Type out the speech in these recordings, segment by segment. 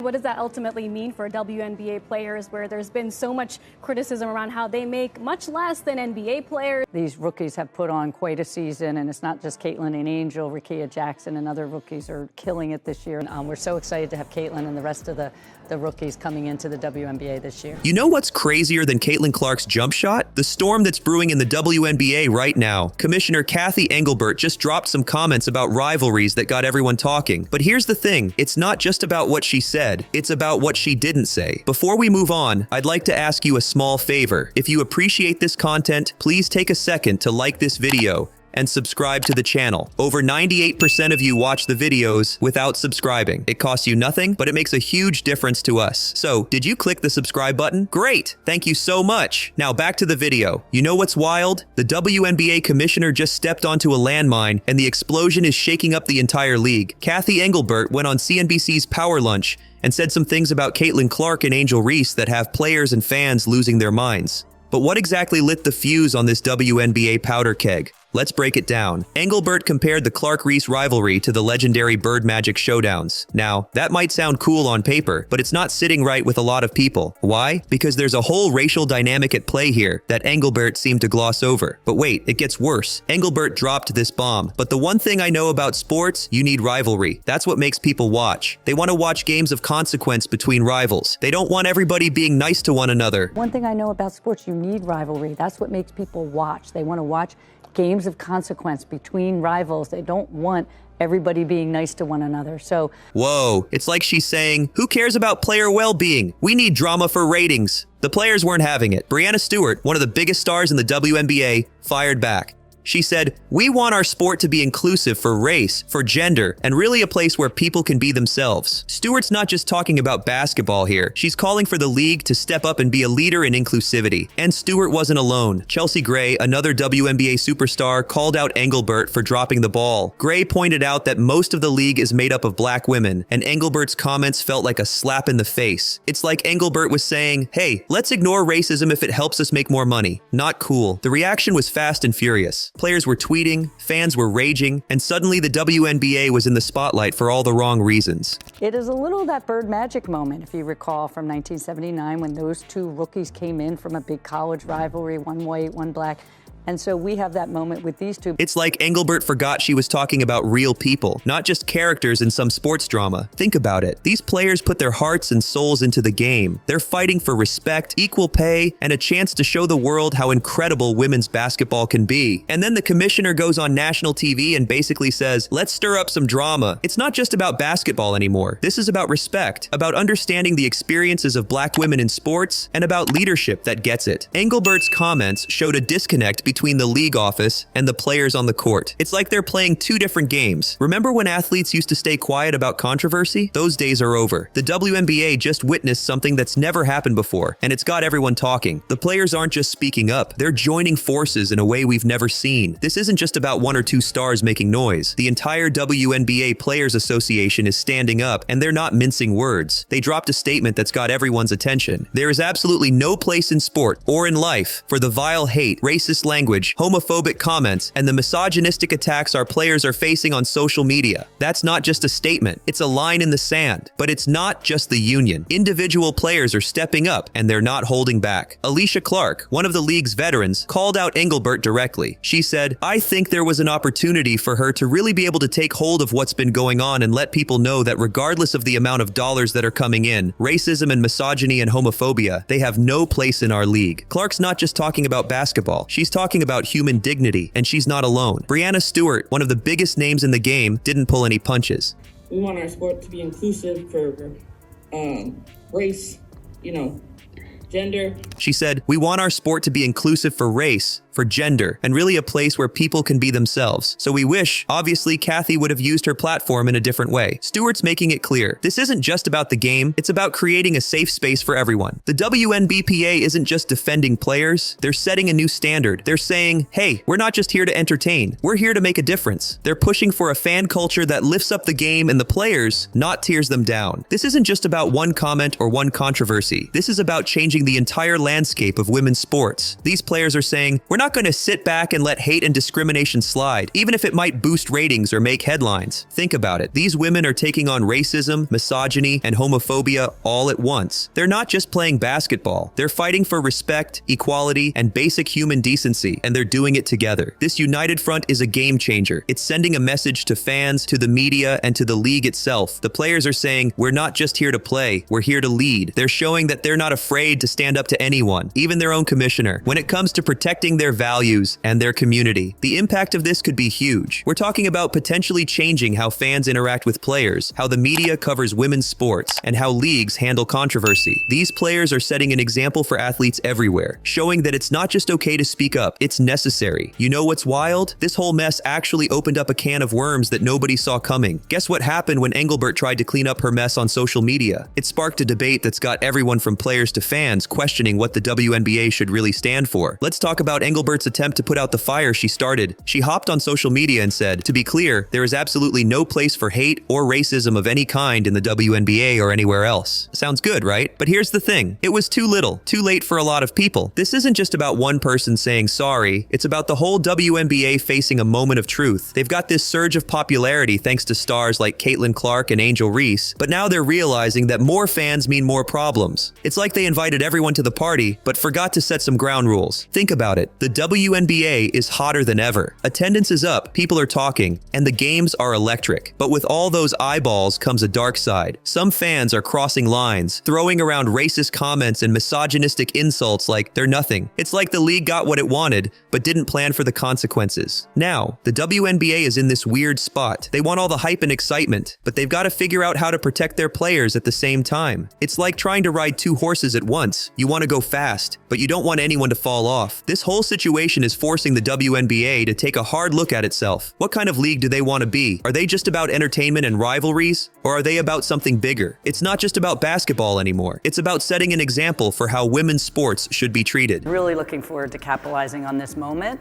What does that ultimately mean for WNBA players, where there's been so much criticism around how they make much less than NBA players? These rookies have put on quite a season, and it's not just Caitlin and Angel. Rickea Jackson and other rookies are killing it this year. We're so excited to have Caitlin and the rest of the rookies coming into the WNBA this year. You know what's crazier than Caitlin Clark's jump shot? The storm that's brewing in the WNBA right now. Commissioner Cathy Engelbert just dropped some comments about rivalries that got everyone talking. But here's the thing, it's not just about what she said, it's about what she didn't say. Before we move on, I'd like to ask you a small favor. If you appreciate this content, please take a second to like this video and subscribe to the channel. Over 98% of you watch the videos without subscribing. It costs you nothing, but it makes a huge difference to us. So, did you click the subscribe button? Great! Thank you so much! Now back to the video. You know what's wild? The WNBA commissioner just stepped onto a landmine, and the explosion is shaking up the entire league. Cathy Engelbert went on CNBC's Power Lunch and said some things about Caitlin Clark and Angel Reese that have players and fans losing their minds. But what exactly lit the fuse on this WNBA powder keg? Let's break it down. Engelbert compared the Clark-Reese rivalry to the legendary Bird Magic showdowns. Now, that might sound cool on paper, but it's not sitting right with a lot of people. Why? Because there's a whole racial dynamic at play here that Engelbert seemed to gloss over. But wait, it gets worse. Engelbert dropped this bomb. But the one thing I know about sports, you need rivalry. That's what makes people watch. They want to watch games of consequence between rivals. They don't want everybody being nice to one another. One thing I know about sports, you need rivalry. That's what makes people watch. They want to watch games of consequence between rivals. They don't want everybody being nice to one another. So, whoa, it's like she's saying, who cares about player well-being? We need drama for ratings. The players weren't having it. Breanna Stewart, one of the biggest stars in the WNBA, fired back. She said, "We want our sport to be inclusive for race, for gender, and really a place where people can be themselves." Stewart's not just talking about basketball here. She's calling for the league to step up and be a leader in inclusivity. And Stewart wasn't alone. Chelsea Gray, another WNBA superstar, called out Engelbert for dropping the ball. Gray pointed out that most of the league is made up of black women, and Engelbert's comments felt like a slap in the face. It's like Engelbert was saying, hey, let's ignore racism if it helps us make more money. Not cool. The reaction was fast and furious. Players were tweeting, fans were raging, and suddenly the WNBA was in the spotlight for all the wrong reasons. it is a little that Bird Magic moment, if you recall, from 1979 when those two rookies came in from a big college rivalry, one white, one black. And so we have that moment with these two. It's like Engelbert forgot she was talking about real people, not just characters in some sports drama. Think about it. These players put their hearts and souls into the game. They're fighting for respect, equal pay, and a chance to show the world how incredible women's basketball can be. And then the commissioner goes on national TV and basically says, let's stir up some drama. It's not just about basketball anymore. This is about respect, about understanding the experiences of black women in sports, and about leadership that gets it. Engelbert's comments showed a disconnect between the league office and the players on the court. It's like they're playing two different games. Remember when athletes used to stay quiet about controversy? Those days are over. The WNBA just witnessed something that's never happened before, and it's got everyone talking. The players aren't just speaking up, they're joining forces in a way we've never seen. This isn't just about one or two stars making noise. The entire WNBA Players Association is standing up, and they're not mincing words. They dropped a statement that's got everyone's attention. There is absolutely no place in sport or in life for the vile hate, racist language, homophobic comments, and the misogynistic attacks our players are facing on social media. That's not just a statement, it's a line in the sand. But it's not just the union. Individual players are stepping up, and they're not holding back. Alicia Clark, one of the league's veterans, called out Engelbert directly. She said, I think there was an opportunity for her to really be able to take hold of what's been going on and let people know that regardless of the amount of dollars that are coming in, racism and misogyny and homophobia, they have no place in our league. Clark's not just talking about basketball. She's talking about human dignity, and she's not alone. Breanna Stewart, one of the biggest names in the game, didn't pull any punches. We want our sport to be inclusive for race, gender. She said, we want our sport to be inclusive for race, for gender, and really a place where people can be themselves. So we wish, obviously, Cathy would have used her platform in a different way. Stewart's making it clear. This isn't just about the game, it's about creating a safe space for everyone. The WNBPA isn't just defending players, they're setting a new standard. They're saying, hey, we're not just here to entertain, we're here to make a difference. They're pushing for a fan culture that lifts up the game and the players, not tears them down. This isn't just about one comment or one controversy. This is about changing the entire landscape of women's sports. These players are saying, we're not not going to sit back and let hate and discrimination slide, even if it might boost ratings or make headlines. Think about it. These women are taking on racism, misogyny, and homophobia all at once. They're not just playing basketball. They're fighting for respect, equality, and basic human decency, and they're doing it together. This united front is a game changer. It's sending a message to fans, to the media, and to the league itself. The players are saying, we're not just here to play, we're here to lead. They're showing that they're not afraid to stand up to anyone, even their own commissioner, when it comes to protecting their values and their community. The impact of this could be huge. We're talking about potentially changing how fans interact with players, how the media covers women's sports, and how leagues handle controversy. These players are setting an example for athletes everywhere, showing that it's not just okay to speak up, it's necessary. You know what's wild? This whole mess actually opened up a can of worms that nobody saw coming. Guess what happened when Engelbert tried to clean up her mess on social media? It sparked a debate that's got everyone from players to fans questioning what the WNBA should really stand for. Let's talk about Engelbert's attempt to put out the fire she started. She hopped on social media and said, "To be clear, there is absolutely no place for hate or racism of any kind in the WNBA or anywhere else." Sounds good, right? But here's the thing. It was too little, too late for a lot of people. This isn't just about one person saying sorry. It's about the whole WNBA facing a moment of truth. They've got this surge of popularity thanks to stars like Caitlin Clark and Angel Reese, but now they're realizing that more fans mean more problems. It's like they invited everyone to the party, but forgot to set some ground rules. Think about it. The WNBA is hotter than ever. Attendance is up, people are talking, and the games are electric. But with all those eyeballs comes a dark side. Some fans are crossing lines, throwing around racist comments and misogynistic insults like they're nothing. It's like the league got what it wanted, but didn't plan for the consequences. Now, the WNBA is in this weird spot. They want all the hype and excitement, but they've got to figure out how to protect their players at the same time. It's like trying to ride two horses at once. You want to go fast, but you don't want anyone to fall off. This whole situation is forcing the WNBA to take a hard look at itself. What kind of league do they want to be? Are they just about entertainment and rivalries? Or are they about something bigger? It's not just about basketball anymore. It's about setting an example for how women's sports should be treated. Really looking forward to capitalizing on this moment.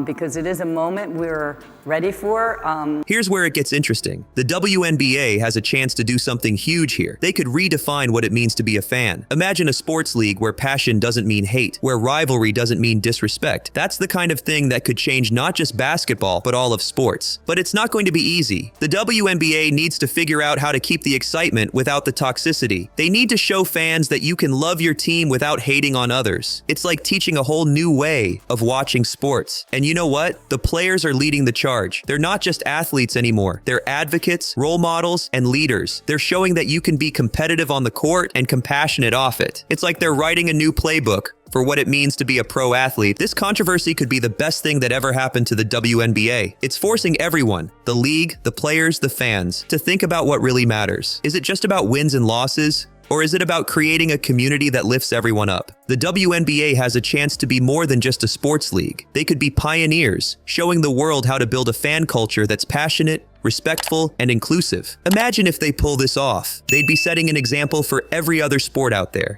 Because it is a moment we're ready for. Here's where it gets interesting. The WNBA has a chance to do something huge here. They could redefine what it means to be a fan. Imagine a sports league where passion doesn't mean hate, where rivalry doesn't mean disrespect. That's the kind of thing that could change not just basketball, but all of sports. But it's not going to be easy. The WNBA needs to figure out how to keep the excitement without the toxicity. They need to show fans that you can love your team without hating on others. It's like teaching a whole new way of watching sports. And you know what? The players are leading the charge. They're not just athletes anymore. They're advocates, role models, and leaders. They're showing that you can be competitive on the court and compassionate off it. It's like they're writing a new playbook for what it means to be a pro athlete. This controversy could be the best thing that ever happened to the WNBA. It's forcing everyone, the league, the players, the fans, to think about what really matters. Is it just about wins and losses? Or is it about creating a community that lifts everyone up? The WNBA has a chance to be more than just a sports league. They could be pioneers, showing the world how to build a fan culture that's passionate, respectful, and inclusive. Imagine if they pull this off. They'd be setting an example for every other sport out there.